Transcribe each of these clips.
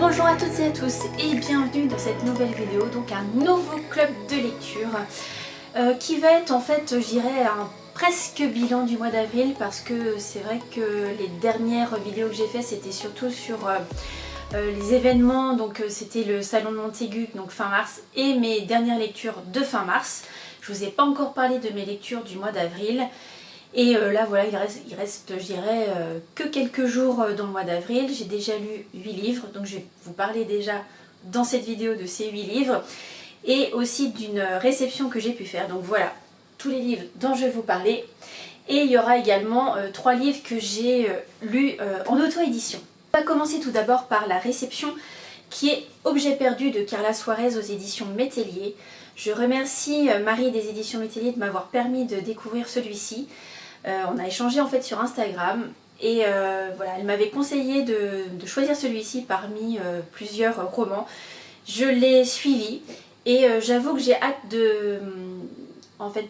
Bonjour à toutes et à tous et bienvenue dans cette nouvelle vidéo, donc un nouveau club de lecture qui va être en fait, je dirais, un presque bilan du mois d'avril, parce que c'est vrai que les dernières vidéos que j'ai fait c'était surtout sur les événements, donc c'était le salon de Montaigu, donc fin mars, et mes dernières lectures de fin mars. Je vous ai pas encore parlé de mes lectures du mois d'avril. Et là voilà, il reste je dirais que quelques jours dans le mois d'avril. J'ai déjà lu 8 livres, donc je vais vous parler déjà dans cette vidéo de ces 8 livres et aussi d'une réception que j'ai pu faire. Donc voilà, tous les livres dont je vais vous parler. Et il y aura également 3 livres que j'ai lus en auto-édition. On va commencer tout d'abord par la réception qui est Objet perdu de Carla Suarez aux éditions Métellier. Je remercie Marie des éditions Métellier de m'avoir permis de découvrir celui-ci. On a échangé en fait sur Instagram et voilà, elle m'avait conseillé de choisir celui-ci parmi plusieurs romans. Je l'ai suivi et j'avoue que j'ai hâte de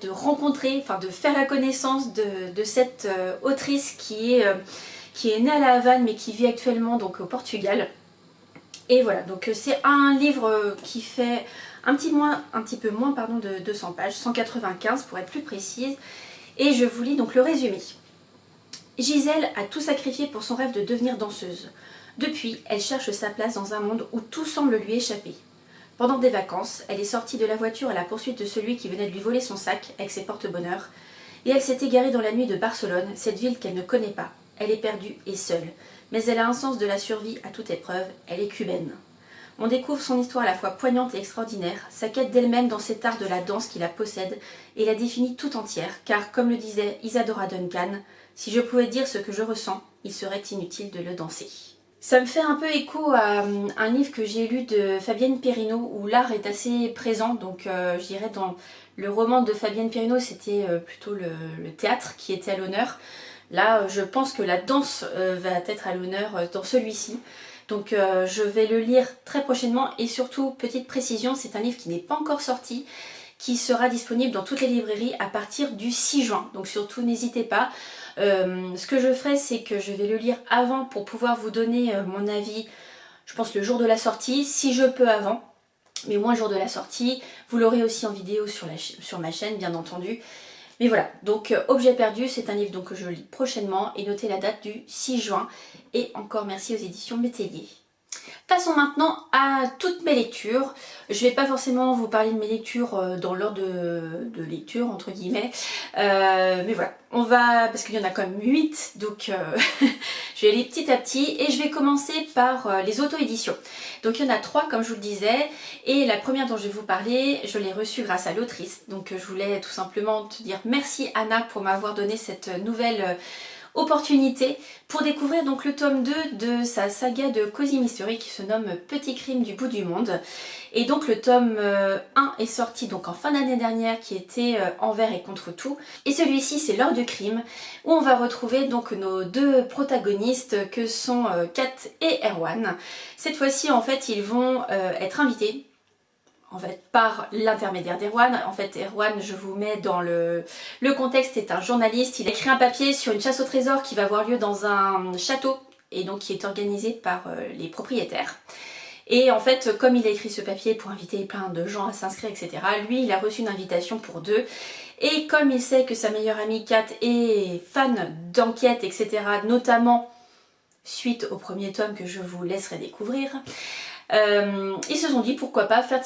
rencontrer, enfin de faire la connaissance de cette autrice qui est née à La Havane mais qui vit actuellement donc au Portugal. Et voilà, donc c'est un livre qui fait un petit peu moins de 200 pages, 195 pour être plus précise. Et je vous lis donc le résumé. Gisèle a tout sacrifié pour son rêve de devenir danseuse. Depuis, elle cherche sa place dans un monde où tout semble lui échapper. Pendant des vacances, elle est sortie de la voiture à la poursuite de celui qui venait de lui voler son sac avec ses porte-bonheur. Et elle s'est égarée dans la nuit de Barcelone, cette ville qu'elle ne connaît pas. Elle est perdue et seule. Mais elle a un sens de la survie à toute épreuve, elle est cubaine. On découvre son histoire à la fois poignante et extraordinaire, sa quête d'elle-même dans cet art de la danse qui la possède et la définit tout entière, car comme le disait Isadora Duncan, si je pouvais dire ce que je ressens, il serait inutile de le danser. Ça me fait un peu écho à un livre que j'ai lu de Fabienne Perrineau où l'art est assez présent, donc je dirais dans le roman de Fabienne Perrineau c'était plutôt le théâtre qui était à l'honneur. Là je pense que la danse va être à l'honneur dans celui-ci. Donc je vais le lire très prochainement et surtout, petite précision, c'est un livre qui n'est pas encore sorti, qui sera disponible dans toutes les librairies à partir du 6 juin. Donc surtout n'hésitez pas. Ce que je ferai, c'est que je vais le lire avant pour pouvoir vous donner mon avis, je pense le jour de la sortie, si je peux avant. Mais au moins le jour de la sortie, vous l'aurez aussi en vidéo sur ma chaîne bien entendu. Mais voilà, donc Objet perdu, c'est un livre donc, que je lis prochainement et notez la date du 6 juin. Et encore merci aux éditions Métellier. Passons maintenant à toutes mes lectures. Je ne vais pas forcément vous parler de mes lectures dans l'ordre de lecture entre guillemets. Mais voilà, on va, parce qu'il y en a quand même 8, donc je vais aller petit à petit. Et je vais commencer par les auto-éditions. Donc il y en a 3 comme je vous le disais. Et la première dont je vais vous parler, je l'ai reçue grâce à l'autrice. Donc je voulais tout simplement te dire merci Anna pour m'avoir donné cette nouvelle opportunité pour découvrir donc le tome 2 de sa saga de Cosy Mystery qui se nomme Petit crime du bout du monde. Et donc le tome 1 est sorti donc en fin d'année dernière, qui était Envers et contre tout. Et celui-ci c'est L'heure du crime, où on va retrouver donc nos 2 protagonistes que sont Kat et Erwan. Cette fois-ci en fait ils vont être invités en fait par l'intermédiaire d'Erwan. En fait Erwan, je vous mets dans le contexte, est un journaliste. Il a écrit un papier sur une chasse au trésor qui va avoir lieu dans un château et donc qui est organisé par les propriétaires. Et en fait, comme il a écrit ce papier pour inviter plein de gens à s'inscrire, etc., lui, il a reçu une invitation pour 2. Et comme il sait que sa meilleure amie Kat est fan d'enquête, etc., notamment suite au premier tome que je vous laisserai découvrir, ils se sont dit pourquoi pas faire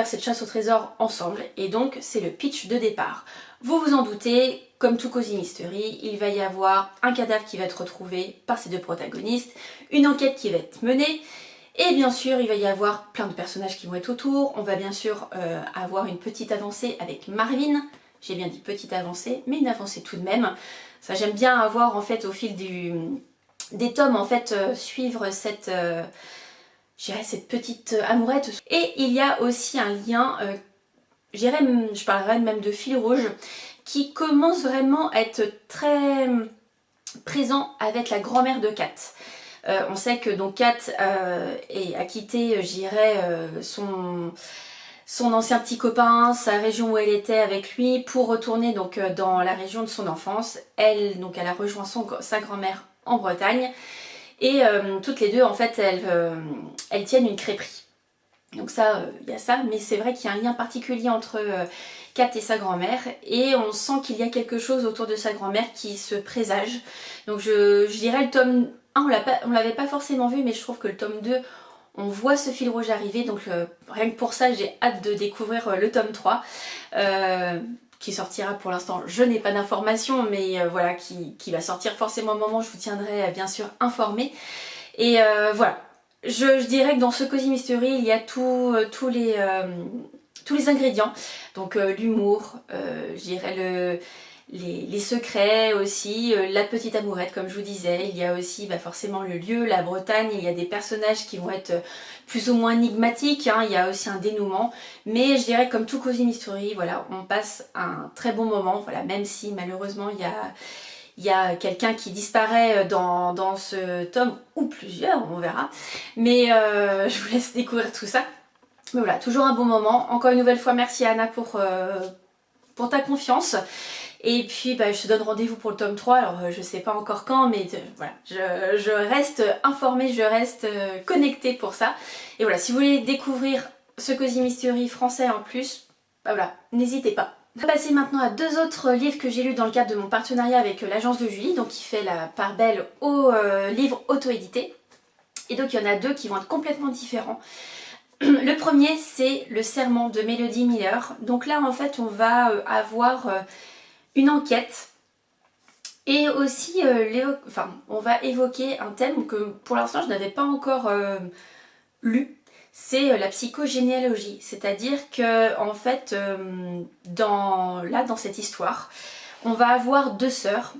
cette chasse au trésor ensemble. Et donc c'est le pitch de départ. Vous vous en doutez, comme tout Cosy Mystery, il va y avoir un cadavre qui va être retrouvé par ces 2 protagonistes, une enquête qui va être menée, et bien sûr il va y avoir plein de personnages qui vont être autour. On va bien sûr avoir une petite avancée avec Marvin. J'ai bien dit petite avancée, mais une avancée tout de même. Ça j'aime bien avoir en fait au fil des tomes en fait suivre cette cette petite amourette. Et il y a aussi un lien, je parlerai même de fil rouge, qui commence vraiment à être très présent avec la grand-mère de Kat. On sait que donc Kat a quitté, son ancien petit copain, sa région où elle était avec lui, pour retourner donc dans la région de son enfance. Elle a rejoint sa grand-mère en Bretagne. Et toutes les deux en fait elles tiennent une crêperie. Donc ça, il y a ça, mais c'est vrai qu'il y a un lien particulier entre Kat et sa grand-mère, et on sent qu'il y a quelque chose autour de sa grand-mère qui se présage. Donc je dirais le tome 1, on l'avait pas forcément vu, mais je trouve que le tome 2, on voit ce fil rouge arriver, donc rien que pour ça j'ai hâte de découvrir le tome 3. Qui sortira pour l'instant, je n'ai pas d'informations, mais voilà, qui va sortir forcément au moment, je vous tiendrai bien sûr informée. Et voilà, je dirais que dans ce Cozy Mystery, il y a tous les ingrédients, donc l'humour, je dirais les secrets aussi, la petite amourette comme je vous disais, il y a aussi forcément le lieu, la Bretagne, il y a des personnages qui vont être plus ou moins énigmatiques, hein, il y a aussi un dénouement, mais je dirais comme tout Cozy Mystery, voilà, on passe un très bon moment, voilà, même si malheureusement il y a quelqu'un qui disparaît dans ce tome, ou plusieurs, on verra, mais je vous laisse découvrir tout ça. Mais voilà, toujours un bon moment. Encore une nouvelle fois, merci Anna pour ta confiance. Et puis je te donne rendez-vous pour le tome 3, alors je sais pas encore quand, mais voilà, je reste informée, je reste connectée pour ça. Et voilà, si vous voulez découvrir ce Cozy Mystery français en plus, voilà, n'hésitez pas. On va passer maintenant à deux autres livres que j'ai lus dans le cadre de mon partenariat avec l'agence de Julie, donc qui fait la part belle aux livres auto-édités. Et donc il y en a deux qui vont être complètement différents. Le premier, c'est Le Serment de Mélodie Miller. Donc là en fait on va avoir une enquête et aussi on va évoquer un thème que pour l'instant je n'avais pas encore lu, c'est la psychogénéalogie, c'est-à-dire que en fait dans cette histoire on va avoir deux sœurs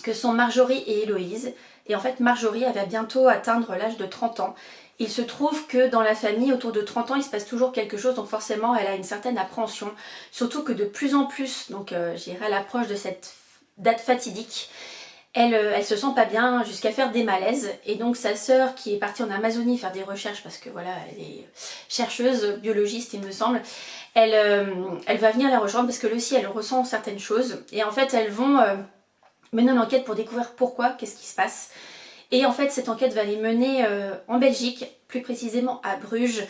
que sont Marjorie et Héloïse, et en fait Marjorie elle va bientôt atteindre l'âge de 30 ans. Il se trouve que dans la famille, autour de 30 ans, il se passe toujours quelque chose, donc forcément elle a une certaine appréhension, surtout que de plus en plus, donc j'irai à l'approche de cette date fatidique, elle se sent pas bien jusqu'à faire des malaises, et donc sa sœur qui est partie en Amazonie faire des recherches, parce que voilà, elle est chercheuse, biologiste il me semble, elle va venir la rejoindre parce que elle aussi elle ressent certaines choses, et en fait elles vont mener une enquête pour découvrir pourquoi, qu'est-ce qui se passe. Et en fait cette enquête va les mener en Belgique, plus précisément à Bruges,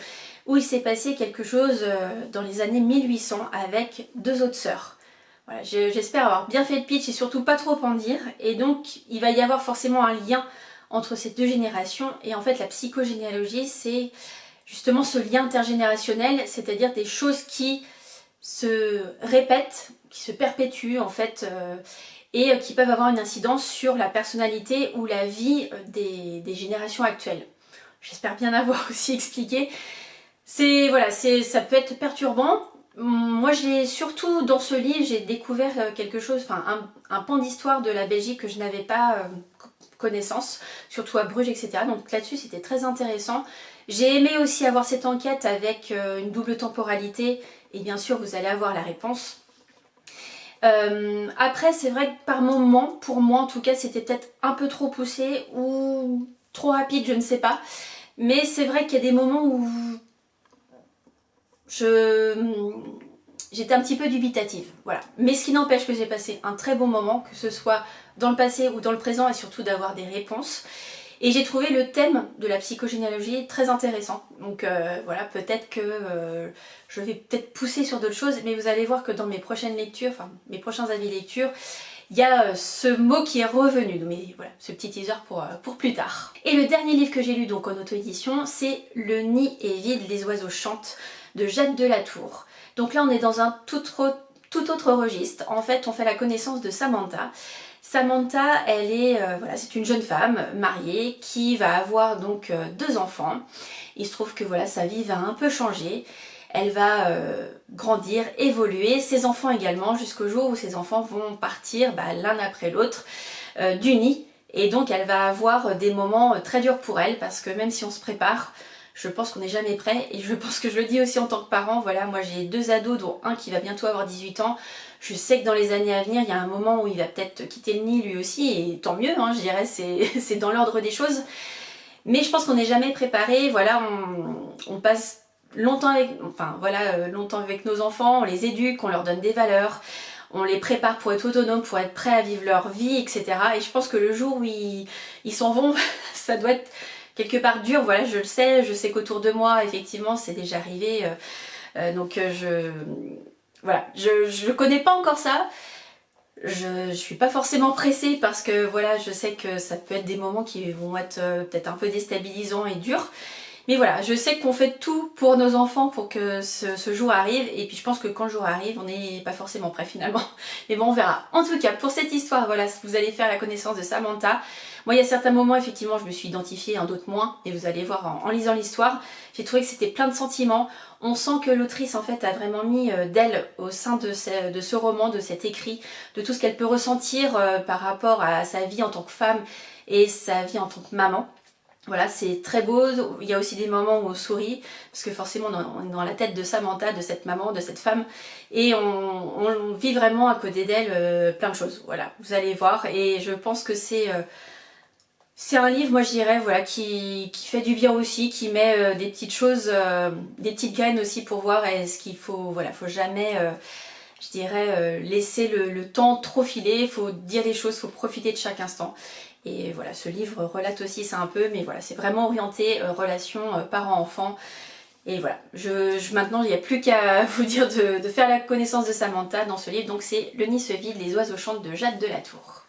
où il s'est passé quelque chose dans les années 1800 avec deux autres sœurs. Voilà, j'espère avoir bien fait le pitch et surtout pas trop en dire. Et donc il va y avoir forcément un lien entre ces deux générations. Et en fait la psychogénéalogie, c'est justement ce lien intergénérationnel, c'est-à-dire des choses qui se répètent, qui se perpétuent en fait, et qui peuvent avoir une incidence sur la personnalité ou la vie des générations actuelles. J'espère bien avoir aussi expliqué. Voilà, ça peut être perturbant. Moi, surtout dans ce livre, j'ai découvert quelque chose, un pan d'histoire de la Belgique que je n'avais pas connaissance, surtout à Bruges, etc. Donc là-dessus, c'était très intéressant. J'ai aimé aussi avoir cette enquête avec une double temporalité, et bien sûr, vous allez avoir la réponse. Après c'est vrai que par moment, pour moi en tout cas, c'était peut-être un peu trop poussé ou trop rapide, je ne sais pas, mais c'est vrai qu'il y a des moments où j'étais un petit peu dubitative, voilà. Mais ce qui n'empêche que j'ai passé un très bon moment, que ce soit dans le passé ou dans le présent, et surtout d'avoir des réponses. Et j'ai trouvé le thème de la psychogénéalogie très intéressant. Donc voilà, peut-être que je vais peut-être pousser sur d'autres choses, mais vous allez voir que dans mes prochaines lectures, mes prochains avis lecture, il y a ce mot qui est revenu. Mais voilà, ce petit teaser pour plus tard. Et le dernier livre que j'ai lu donc en auto-édition, c'est Le nid est vide, les oiseaux chantent de Jacques Delatour. Donc là on est dans un tout autre registre. En fait on fait la connaissance de Samantha. Samantha, elle est, c'est une jeune femme mariée qui va avoir donc deux enfants. Il se trouve que voilà, sa vie va un peu changer. Elle va grandir, évoluer, ses enfants également, jusqu'au jour où ses enfants vont partir l'un après l'autre du nid. Et donc elle va avoir des moments très durs pour elle, parce que même si on se prépare, je pense qu'on n'est jamais prêt, et je pense que je le dis aussi en tant que parent. Voilà, moi j'ai deux ados, dont un qui va bientôt avoir 18 ans. Je sais que dans les années à venir, il y a un moment où il va peut-être quitter le nid lui aussi, et tant mieux, hein, je dirais, c'est dans l'ordre des choses. Mais je pense qu'on n'est jamais préparé. Voilà, on passe longtemps avec nos enfants, on les éduque, on leur donne des valeurs, on les prépare pour être autonomes, pour être prêts à vivre leur vie, etc. Et je pense que le jour où ils s'en vont, ça doit être quelque part dur, voilà, je le sais, je sais qu'autour de moi, effectivement, c'est déjà arrivé, voilà, je connais pas encore ça. Je suis pas forcément pressée parce que voilà, je sais que ça peut être des moments qui vont être peut-être un peu déstabilisants et durs. Mais voilà, je sais qu'on fait tout pour nos enfants pour que ce jour arrive. Et puis je pense que quand le jour arrive, on n'est pas forcément prêt finalement. Mais bon, on verra. En tout cas, pour cette histoire, voilà, vous allez faire la connaissance de Samantha. Moi, il y a certains moments, effectivement, je me suis identifiée, d'autres moins. Et vous allez voir en lisant l'histoire, j'ai trouvé que c'était plein de sentiments. On sent que l'autrice, en fait, a vraiment mis d'elle au sein de ce roman, de cet écrit, de tout ce qu'elle peut ressentir par rapport à sa vie en tant que femme et sa vie en tant que maman. Voilà, c'est très beau. Il y a aussi des moments où on sourit, parce que forcément on est dans la tête de Samantha, de cette maman, de cette femme, et on vit vraiment à côté d'elle plein de choses. Voilà, vous allez voir, et je pense que c'est un livre, moi je dirais, voilà, qui fait du bien aussi, qui met des petites choses, des petites graines aussi pour voir est-ce qu'il faut, voilà, faut jamais, je dirais, laisser le temps trop filer, il faut dire les choses, il faut profiter de chaque instant. Et voilà, ce livre relate aussi ça un peu, mais voilà, c'est vraiment orienté relation parent-enfant. Et voilà, maintenant il n'y a plus qu'à vous dire de faire la connaissance de Samantha dans ce livre. Donc c'est Le nid se vide, les oiseaux chantent de Jade Delatour.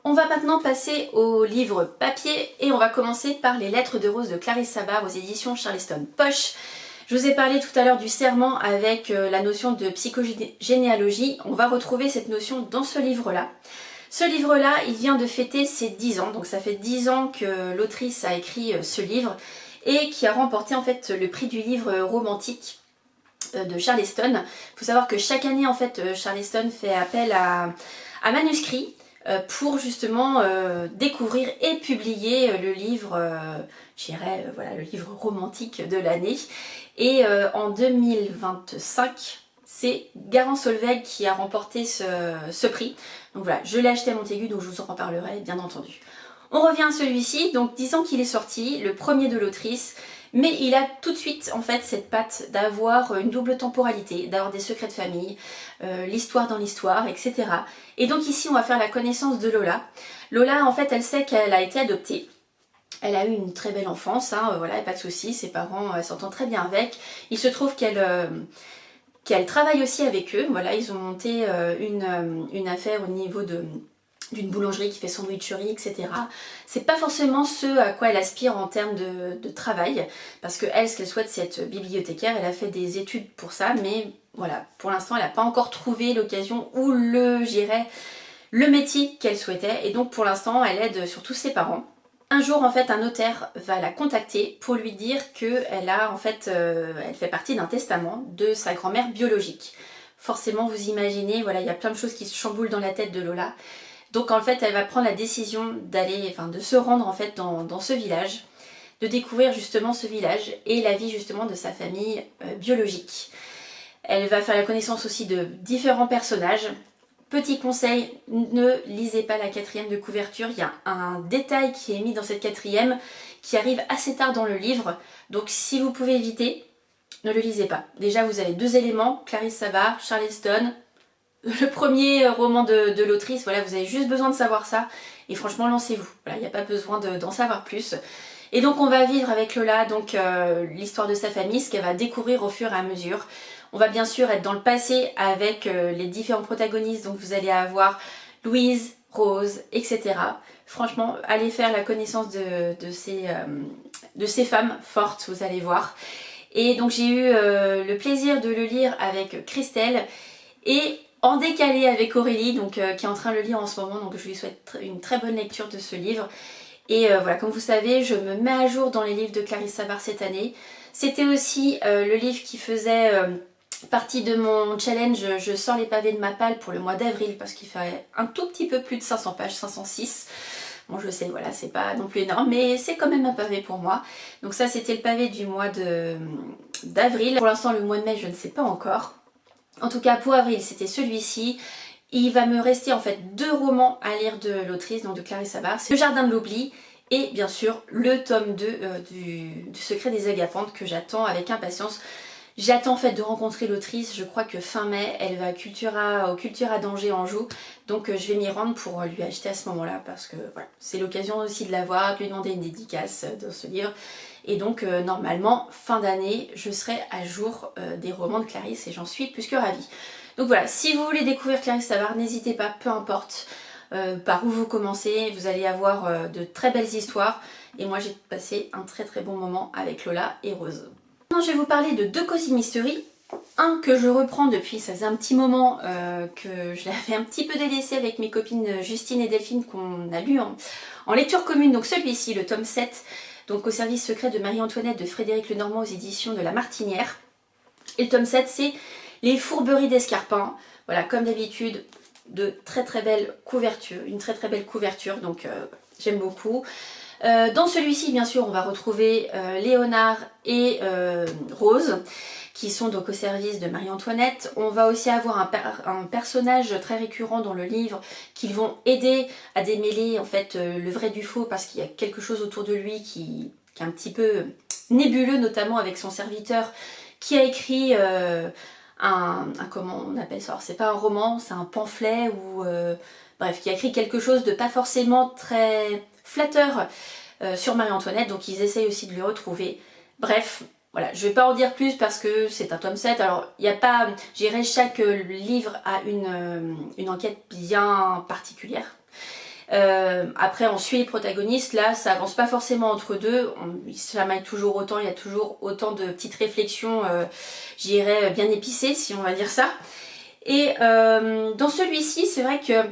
On va maintenant passer au livre papier et on va commencer par Les Lettres de Rose de Clarisse Sabart aux éditions Charleston Poche. Je vous ai parlé tout à l'heure du serment avec la notion de psychogénéalogie. On va retrouver cette notion dans ce livre-là. Ce livre-là, il vient de fêter ses 10 ans, donc ça fait 10 ans que l'autrice a écrit ce livre et qui a remporté en fait le prix du livre romantique de Charleston. Il faut savoir que chaque année en fait Charleston fait appel à manuscrits pour justement découvrir et publier le livre, je dirais, voilà, le livre romantique de l'année. Et en 2025, c'est Garance Solveig qui a remporté ce prix. Donc voilà, je l'ai acheté à Montaigu, donc je vous en reparlerai bien entendu. On revient à celui-ci, donc 10 ans qu'il est sorti, le premier de l'autrice, mais il a tout de suite en fait cette patte d'avoir une double temporalité, d'avoir des secrets de famille, l'histoire dans l'histoire, etc. Et donc ici on va faire la connaissance de Lola. Lola en fait elle sait qu'elle a été adoptée. Elle a eu une très belle enfance, hein, voilà, pas de soucis, ses parents s'entendent très bien avec. Il se trouve qu'elle travaille aussi avec eux, voilà, ils ont monté une affaire au niveau d'une boulangerie qui fait sandwicherie, etc. C'est pas forcément ce à quoi elle aspire en termes de travail, parce que elle, ce qu'elle souhaite, c'est être bibliothécaire. Elle a fait des études pour ça, mais voilà, pour l'instant, elle n'a pas encore trouvé l'occasion ou le métier qu'elle souhaitait, et donc pour l'instant, elle aide surtout ses parents. Un jour, en fait, un notaire va la contacter pour lui dire qu'elle a, en fait, elle fait partie d'un testament de sa grand-mère biologique. Forcément, vous imaginez, voilà, il y a plein de choses qui se chamboulent dans la tête de Lola. Donc en fait, elle va prendre la décision de se rendre en fait dans ce village, de découvrir justement ce village et la vie justement de sa famille biologique. Elle va faire la connaissance aussi de différents personnages. Petit conseil, ne lisez pas la 4e de couverture, il y a un détail qui est mis dans cette 4e qui arrive assez tard dans le livre, donc si vous pouvez éviter, ne le lisez pas. Déjà vous avez 2 éléments, Clarisse Sabart, Charleston, le premier roman de l'autrice, voilà, vous avez juste besoin de savoir ça, et franchement lancez-vous, voilà, il n'y a pas besoin d'en savoir plus. Et donc on va vivre avec Lola donc l'histoire de sa famille, ce qu'elle va découvrir au fur et à mesure. On va bien sûr être dans le passé avec les différents protagonistes, donc vous allez avoir Louise, Rose, etc. Franchement, allez faire la connaissance de ces femmes fortes, vous allez voir. Et donc j'ai eu le plaisir de le lire avec Christelle et en décalé avec Aurélie, donc, qui est en train de le lire en ce moment, donc je lui souhaite une très bonne lecture de ce livre. Et voilà, comme vous savez, je me mets à jour dans les livres de Clarisse Sabart cette année. C'était aussi le livre qui faisait partie de mon challenge Je sors les pavés de ma palle pour le mois d'avril, parce qu'il fait un tout petit peu plus de 500 pages, 506. Bon, je sais, voilà, c'est pas non plus énorme, mais c'est quand même un pavé pour moi. Donc ça, c'était le pavé du mois d'avril. Pour l'instant, le mois de mai, je ne sais pas encore. En tout cas, pour avril, c'était celui-ci. Il va me rester en fait 2 romans à lire de l'autrice, donc de Clarisse Sabart. C'est Le Jardin de l'oubli et bien sûr le tome 2 du Secret des Agapantes que j'attends avec impatience. J'attends en fait de rencontrer l'autrice, je crois que fin mai, elle va au Cultura d'Angers Anjou, donc je vais m'y rendre pour lui acheter à ce moment-là, parce que voilà, c'est l'occasion aussi de la voir, de lui demander une dédicace dans ce livre. Et donc normalement, fin d'année, je serai à jour des romans de Clarisse et j'en suis plus que ravie. Donc voilà, si vous voulez découvrir Clarisse Savard, n'hésitez pas, peu importe par où vous commencez, vous allez avoir de très belles histoires. Et moi j'ai passé un très très bon moment avec Lola et Rose. Maintenant je vais vous parler de deux Cozy Mystery. Un que je reprends depuis, ça faisait un petit moment que je l'avais un petit peu délaissé avec mes copines Justine et Delphine qu'on a lu en lecture commune. Donc celui-ci, le tome 7, donc au service secret de Marie-Antoinette de Frédéric Lenormand aux éditions de La Martinière. Et le tome 7 c'est Les fourberies d'Escarpin. Voilà, comme d'habitude, de très très belles couvertures, une très très belle couverture, donc j'aime beaucoup. Dans celui-ci, bien sûr, on va retrouver Léonard et Rose, qui sont donc au service de Marie-Antoinette. On va aussi avoir un personnage très récurrent dans le livre qu'ils vont aider à démêler en fait le vrai du faux, parce qu'il y a quelque chose autour de lui qui est un petit peu nébuleux, notamment avec son serviteur qui a écrit comment on appelle ça, c'est pas un roman, c'est un pamphlet ou bref, qui a écrit quelque chose de pas forcément très flatteur sur Marie-Antoinette, donc ils essayent aussi de le retrouver. Bref, voilà, je vais pas en dire plus parce que c'est un tome 7, alors il n'y a pas, je dirais chaque livre a une enquête bien particulière. Après on suit les protagonistes, là ça avance pas forcément entre deux, ils se chamaillent toujours autant, il y a toujours autant de petites réflexions, j'irais bien épicées si on va dire ça. Et dans celui-ci c'est vrai que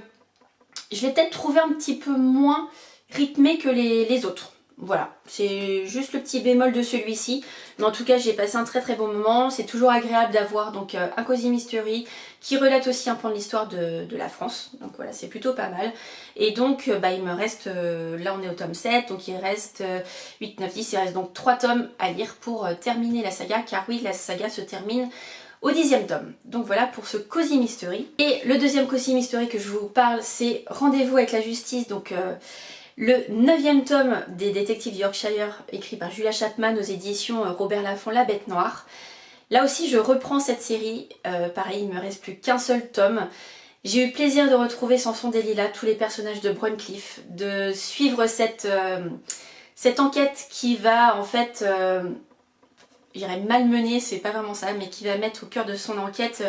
je l'ai peut-être trouvé un petit peu moins rythmé que les autres. Voilà, c'est juste le petit bémol de celui-ci. Mais en tout cas, j'ai passé un très très bon moment. C'est toujours agréable d'avoir donc un Cozy Mystery qui relate aussi un point de l'histoire de la France. Donc voilà, c'est plutôt pas mal. Et donc, il me reste, là on est au tome 7, donc il reste 8, 9, 10. Il reste donc 3 tomes à lire pour terminer la saga. Car oui, la saga se termine au 10e tome. Donc voilà pour ce Cozy Mystery. Et le deuxième Cozy Mystery que je vous parle, c'est Rendez-vous avec la justice. Donc le 9e tome des Détectives Yorkshire, écrit par Julia Chapman aux éditions Robert Laffont, La Bête Noire. Là aussi je reprends cette série, pareil il ne me reste plus qu'un seul tome. J'ai eu plaisir de retrouver Samson Delilah, tous les personnages de Brunncliffe, de suivre cette enquête qui va en fait, j'irais malmener, c'est pas vraiment ça, mais qui va mettre au cœur de son enquête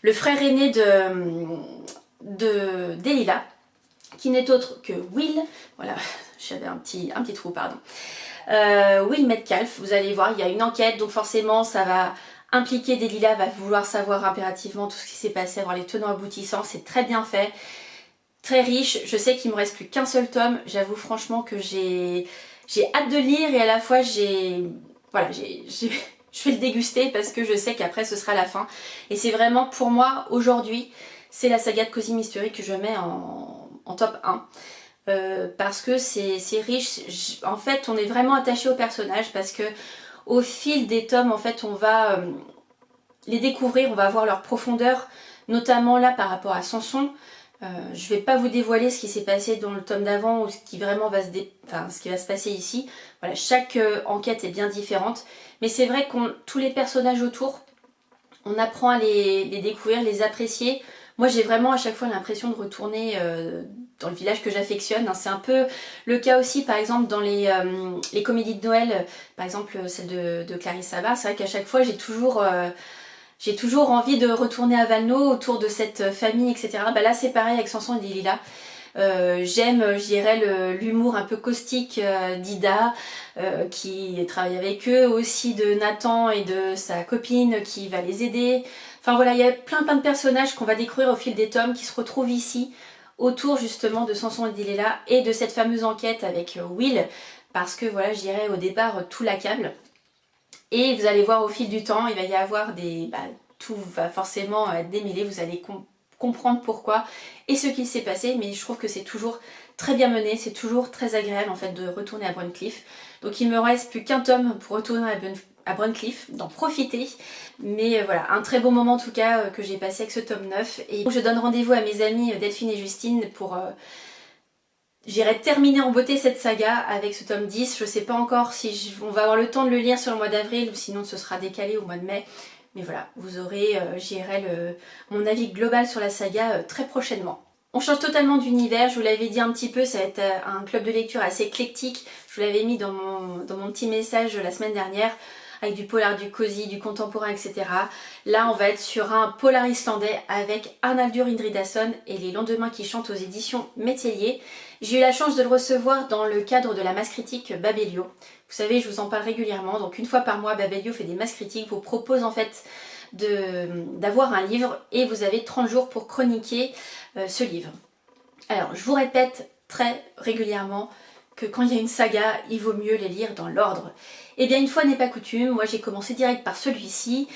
le frère aîné de Delilah, qui n'est autre que Will, voilà, j'avais un petit trou, pardon. Will Metcalf, vous allez voir, il y a une enquête, donc forcément ça va impliquer Delilah, va vouloir savoir impérativement tout ce qui s'est passé, avoir les tenants aboutissants, c'est très bien fait, très riche. Je sais qu'il me reste plus qu'un seul tome, j'avoue franchement que j'ai hâte de lire et à la fois voilà, je vais le déguster parce que je sais qu'après ce sera la fin. Et c'est vraiment pour moi aujourd'hui, c'est la saga de Cozy Mystery que je mets en top 1. Parce que c'est riche, en fait on est vraiment attaché aux personnages parce que au fil des tomes en fait on va les découvrir, on va voir leur profondeur, notamment là par rapport à Samson. Je vais pas vous dévoiler ce qui s'est passé dans le tome d'avant ou ce qui vraiment va se passer ici. Voilà, chaque enquête est bien différente, mais c'est vrai qu'on tous les personnages autour, on apprend à les découvrir, les apprécier. Moi j'ai vraiment à chaque fois l'impression de retourner dans le village que j'affectionne. C'est un peu le cas aussi par exemple dans les comédies de Noël, par exemple celle de Clarisse Savard. C'est vrai qu'à chaque fois j'ai toujours envie de retourner à Valno autour de cette famille, etc. Là c'est pareil avec Samson et Delilah. J'aime, je dirais, l'humour un peu caustique d'Ida qui travaille avec eux, aussi de Nathan et de sa copine qui va les aider. Enfin voilà, il y a plein de personnages qu'on va découvrir au fil des tomes qui se retrouvent ici autour justement de Samson et Delilah et de cette fameuse enquête avec Will, parce que voilà, je dirais au départ tout l'accable. Et vous allez voir au fil du temps, il va y avoir tout va forcément être démêlé, vous allez comprendre pourquoi et ce qui s'est passé, mais je trouve que c'est toujours très bien mené, c'est toujours très agréable en fait de retourner à Brunncliffe. Donc il me reste plus qu'un tome pour retourner à Brunncliffe, d'en profiter. Mais voilà, un très bon moment en tout cas que j'ai passé avec ce tome 9. Et je donne rendez-vous à mes amies Delphine et Justine pour j'irai terminer en beauté cette saga avec ce tome 10. Je sais pas encore si on va avoir le temps de le lire sur le mois d'avril ou sinon ce sera décalé au mois de mai. Mais voilà, vous aurez, mon avis global sur la saga très prochainement. On change totalement d'univers, je vous l'avais dit un petit peu, ça va être un club de lecture assez éclectique. Je vous l'avais mis dans mon petit message la semaine dernière, avec du polar, du cosy, du contemporain, etc. Là, on va être sur un polar islandais avec Arnaldur Indridason et Les Lendemains qui chantent aux éditions Métellier. J'ai eu la chance de le recevoir dans le cadre de la masse critique Babelio. Vous savez, je vous en parle régulièrement, donc une fois par mois, Babelio fait des masses critiques, vous propose en fait d'avoir un livre et vous avez 30 jours pour chroniquer ce livre. Alors, je vous répète très régulièrement que quand il y a une saga, il vaut mieux les lire dans l'ordre. Et bien, une fois n'est pas coutume, moi j'ai commencé direct par celui-ci,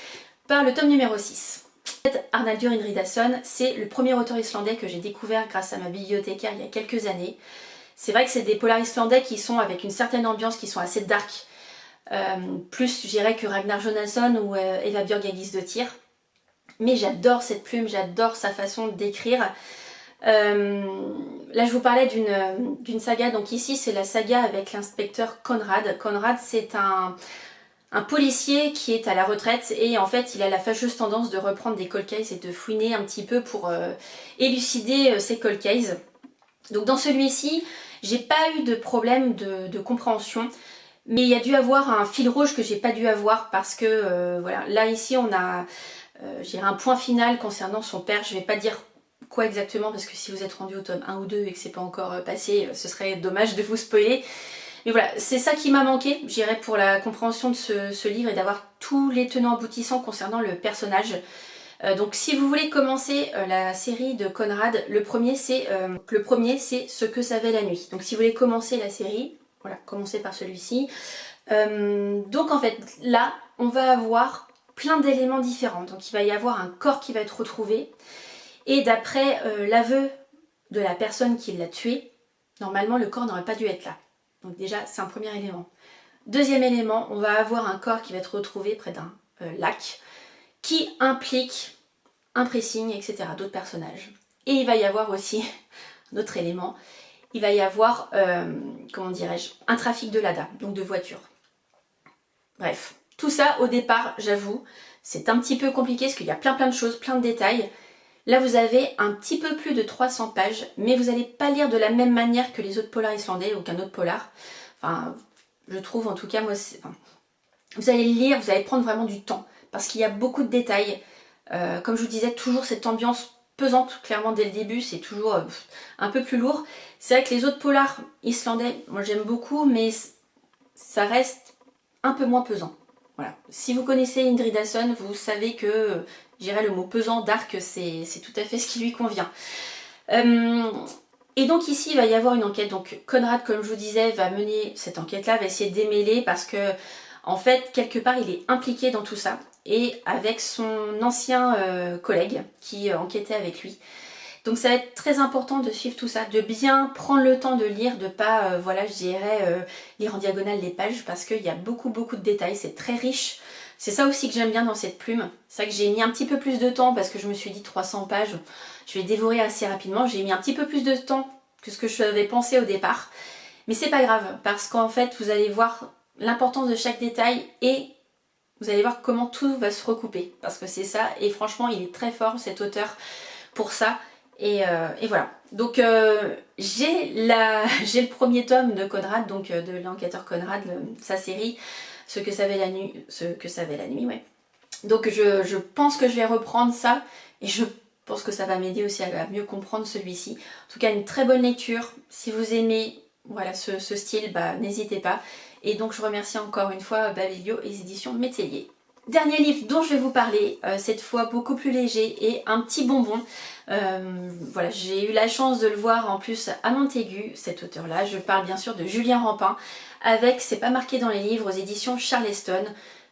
par le tome numéro 6. Arnaldur Indridason, c'est le premier auteur islandais que j'ai découvert grâce à ma bibliothécaire il y a quelques années. C'est vrai que c'est des polars islandais qui sont avec une certaine ambiance, qui sont assez dark, plus je dirais que Ragnar Jonasson ou Eva Björk Aglisdottir. Mais j'adore cette plume, j'adore sa façon d'écrire. Là je vous parlais d'une saga, donc ici c'est la saga avec l'inspecteur Conrad. Conrad c'est un policier qui est à la retraite et en fait il a la fâcheuse tendance de reprendre des cold cases et de fouiner un petit peu pour élucider ces cold cases. Donc dans celui-ci, j'ai pas eu de problème de compréhension. Mais il y a dû avoir un fil rouge que j'ai pas dû avoir parce que voilà, là ici on a un point final concernant son père. Je vais pas dire quoi exactement parce que si vous êtes rendu au tome 1 ou 2 et que c'est pas encore passé, ce serait dommage de vous spoiler. Mais voilà, c'est ça qui m'a manqué, j'irais, pour la compréhension de ce livre et d'avoir tous les tenants aboutissants concernant le personnage. Donc si vous voulez commencer la série de Conrad, le premier c'est Ce que savait la nuit. Donc si vous voulez commencer la série, voilà, commencez par celui-ci. Donc en fait, là, on va avoir plein d'éléments différents. Donc il va y avoir un corps qui va être retrouvé. Et d'après l'aveu de la personne qui l'a tué, normalement le corps n'aurait pas dû être là. Donc déjà, c'est un premier élément. Deuxième élément, on va avoir un corps qui va être retrouvé près d'un lac qui implique un pressing, etc. d'autres personnages. Et il va y avoir aussi un autre élément. Il va y avoir, comment dirais-je, un trafic de Lada, donc de voitures. Bref, tout ça au départ, j'avoue, c'est un petit peu compliqué parce qu'il y a plein de choses, plein de détails. Là vous avez un petit peu plus de 300 pages, mais vous n'allez pas lire de la même manière que les autres polars islandais ou qu'un autre polar. Enfin, je trouve en tout cas, moi, vous allez lire, vous allez prendre vraiment du temps, parce qu'il y a beaucoup de détails. Comme je vous disais, toujours cette ambiance pesante, clairement dès le début, c'est toujours un peu plus lourd. C'est vrai que les autres polars islandais, moi j'aime beaucoup, mais ça reste un peu moins pesant. Voilà. Si vous connaissez Indridason, vous savez que, je dirais le mot pesant, dark, c'est tout à fait ce qui lui convient. Et donc ici, il va y avoir une enquête. Donc Conrad, comme je vous disais, va mener cette enquête-là, va essayer de démêler parce que, en fait, quelque part, il est impliqué dans tout ça. Et avec son ancien collègue qui enquêtait avec lui. Donc ça va être très important de suivre tout ça, de bien prendre le temps de lire, de pas, voilà, je dirais, lire en diagonale les pages parce qu'il y a beaucoup de détails, c'est très riche. C'est ça aussi que j'aime bien dans cette plume. C'est vrai que j'ai mis un petit peu plus de temps parce que je me suis dit 300 pages, je vais dévorer assez rapidement. J'ai mis un petit peu plus de temps que ce que je avais pensé au départ. Mais c'est pas grave parce qu'en fait, vous allez voir l'importance de chaque détail et vous allez voir comment tout va se recouper. Parce que c'est ça, et franchement, il est très fort cet auteur pour ça. Et voilà. Donc j'ai le premier tome de Conrad, donc de l'enquêteur Conrad, sa série, Ce que savait la nuit, ouais. Donc je pense que je vais reprendre ça et je pense que ça va m'aider aussi à mieux comprendre celui-ci. En tout cas, une très bonne lecture. Si vous aimez voilà, ce style, bah, n'hésitez pas. Et donc je remercie encore une fois Babelio et les éditions Métellier. Dernier livre dont je vais vous parler, cette fois beaucoup plus léger et un petit bonbon. Voilà, j'ai eu la chance de le voir en plus à Montaigu, cet auteur-là. Je parle bien sûr de Julien Rampin, avec C'est pas marqué dans les livres aux éditions Charleston.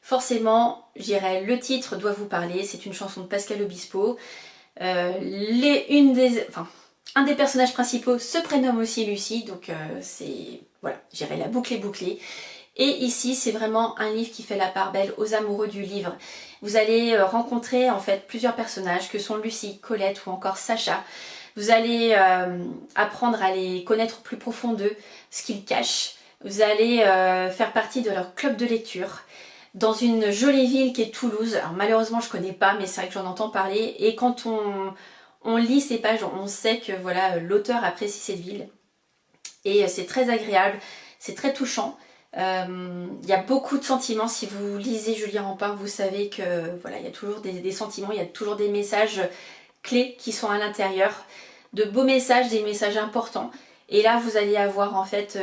Forcément, je dirais, le titre doit vous parler, c'est une chanson de Pascal Obispo. Un des personnages principaux se prénomme aussi Lucie, donc c'est, voilà, je dirais la boucle est bouclée. Et ici, c'est vraiment un livre qui fait la part belle aux amoureux du livre. Vous allez rencontrer en fait plusieurs personnages que sont Lucie, Colette ou encore Sacha. Vous allez apprendre à les connaître plus profond d'eux, ce qu'ils cachent. Vous allez faire partie de leur club de lecture. dans une jolie ville qui est Toulouse. Alors malheureusement je connais pas, mais c'est vrai que j'en entends parler, et quand on lit ces pages, on sait que voilà, l'auteur apprécie cette ville, et c'est très agréable, c'est très touchant. Il y a beaucoup de sentiments. Si vous lisez Julien Rampin, vous savez que voilà, il y a toujours des sentiments, il y a toujours des messages clés qui sont à l'intérieur, de beaux messages, des messages importants. Et là, vous allez avoir en fait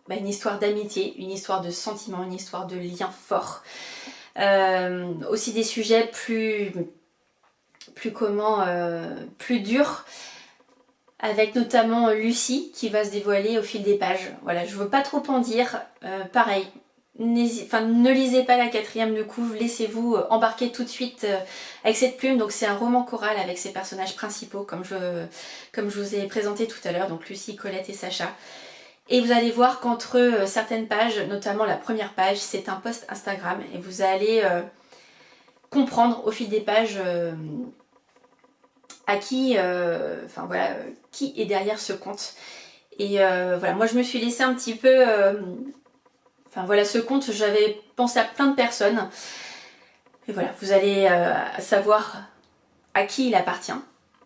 une histoire d'amitié, une histoire de sentiments, une histoire de liens forts. Aussi des sujets plus durs, avec notamment Lucie qui va se dévoiler au fil des pages. Voilà, je veux pas trop en dire. Pareil, ne lisez pas la 4e de couve, laissez-vous embarquer tout de suite avec cette plume. Donc c'est un roman choral avec ses personnages principaux, comme je vous ai présenté tout à l'heure, donc Lucie, Colette et Sacha. Et vous allez voir qu'entre certaines pages, notamment la première page, c'est un post Instagram, et vous allez comprendre au fil des pages à qui, qui est derrière ce conte. Et voilà, moi je me suis laissée un petit peu... ce conte, j'avais pensé à plein de personnes. Et voilà, vous allez savoir à qui il appartient.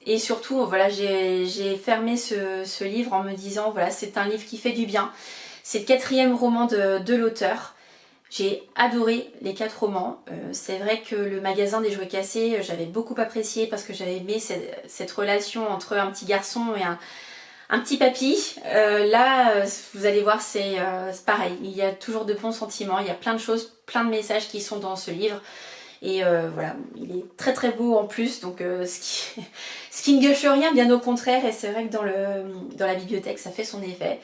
Et surtout, voilà, j'ai fermé ce livre en me disant, voilà, c'est un livre qui fait du bien. C'est le 4e roman de l'auteur. J'ai adoré les 4 romans. C'est vrai que le magasin des jouets cassés, j'avais beaucoup apprécié parce que j'avais aimé cette relation entre un petit garçon et un petit papy. Là, vous allez voir, c'est pareil. Il y a toujours de bons sentiments, il y a plein de choses, plein de messages qui sont dans ce livre. Et voilà, il est très très beau en plus, donc ce qui ne gâche rien, bien au contraire. Et c'est vrai que dans la bibliothèque, ça fait son effet.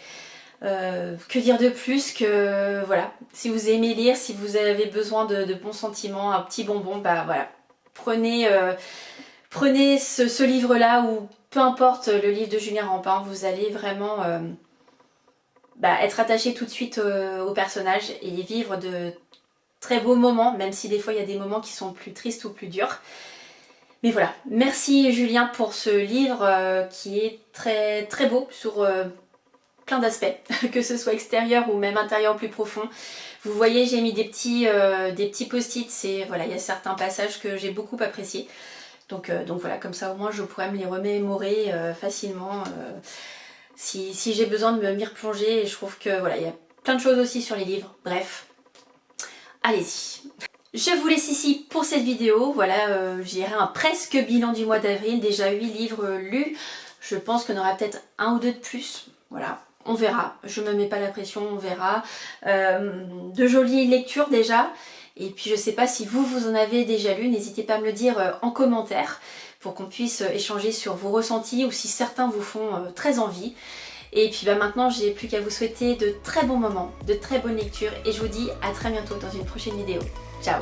Que dire de plus que voilà, si vous aimez lire, si vous avez besoin de bons sentiments, un petit bonbon, bah voilà, prenez ce livre là, ou peu importe le livre de Julien Rampin, vous allez vraiment être attaché tout de suite au personnage et vivre de très beaux moments, même si des fois il y a des moments qui sont plus tristes ou plus durs. Mais voilà, merci Julien pour ce livre qui est très très beau sur plein d'aspects, que ce soit extérieur ou même intérieur plus profond. Vous voyez, j'ai mis des petits post-it, voilà, il y a certains passages que j'ai beaucoup appréciés. Donc voilà, comme ça au moins je pourrais me les remémorer facilement si j'ai besoin de m'y replonger. Et je trouve que voilà, il y a plein de choses aussi sur les livres. Bref, allez-y. Je vous laisse ici pour cette vidéo. Voilà, je dirais un presque bilan du mois d'avril. Déjà 8 livres lus. Je pense qu'on aura peut-être 1 ou 2 de plus. Voilà. On verra, je me mets pas la pression, on verra. De jolies lectures déjà. Et puis je sais pas si vous en avez déjà lu, n'hésitez pas à me le dire en commentaire pour qu'on puisse échanger sur vos ressentis ou si certains vous font très envie. Et puis maintenant j'ai plus qu'à vous souhaiter de très bons moments, de très bonnes lectures et je vous dis à très bientôt dans une prochaine vidéo. Ciao!